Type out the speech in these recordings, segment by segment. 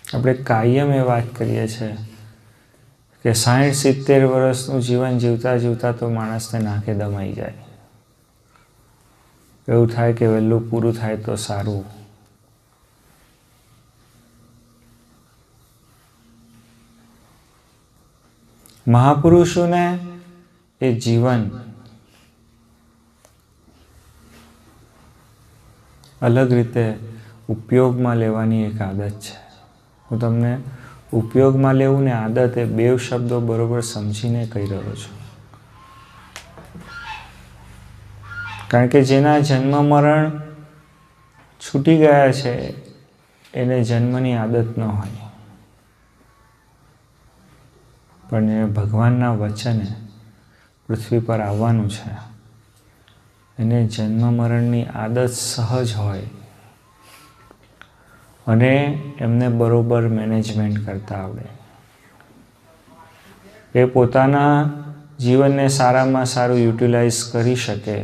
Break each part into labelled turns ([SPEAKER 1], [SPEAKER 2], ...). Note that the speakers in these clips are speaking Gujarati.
[SPEAKER 1] આપણે કાયમ એ વાત કરીએ છીએ કે 60-70 વર્ષનું જીવન જીવતા જીવતા તો માણસને નાકે દમાઈ જાય. એવું થાય કે વહેલું પૂરું થાય તો સારું. મહાપુરુષોને એ જીવન અલગ રીતે ઉપયોગમાં લેવાની એક આદત છે. હું તમને ઉપયોગમાં લેવું ને આદત એ બે શબ્દો બરોબર સમજીને કહી રહ્યો છું. કારણ કે જેના જન્મ મરણ છૂટી ગયા છે એને જન્મની આદત ન હોય, પણ એ ભગવાનના વચને પૃથ્વી પર આવવાનું છે એને જન્મ મરણની આદત સહજ હોય અને એમને બરોબર મેનેજમેન્ટ કરતા આવડે. એ પોતાના જીવનને સારામાં સારું યુટિલાઇઝ કરી શકે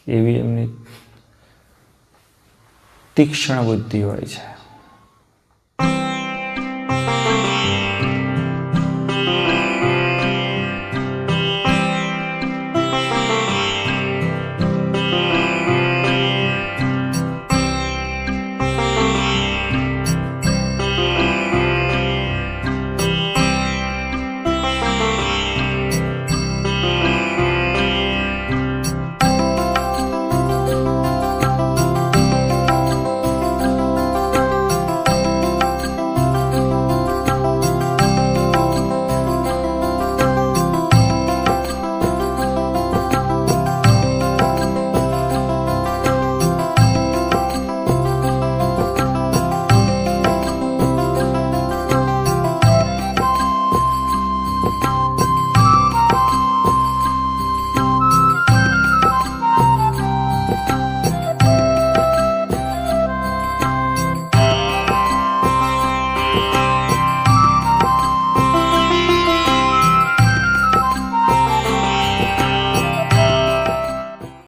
[SPEAKER 1] એવી એમની તીક્ષ્ણ બુદ્ધિ હોય છે.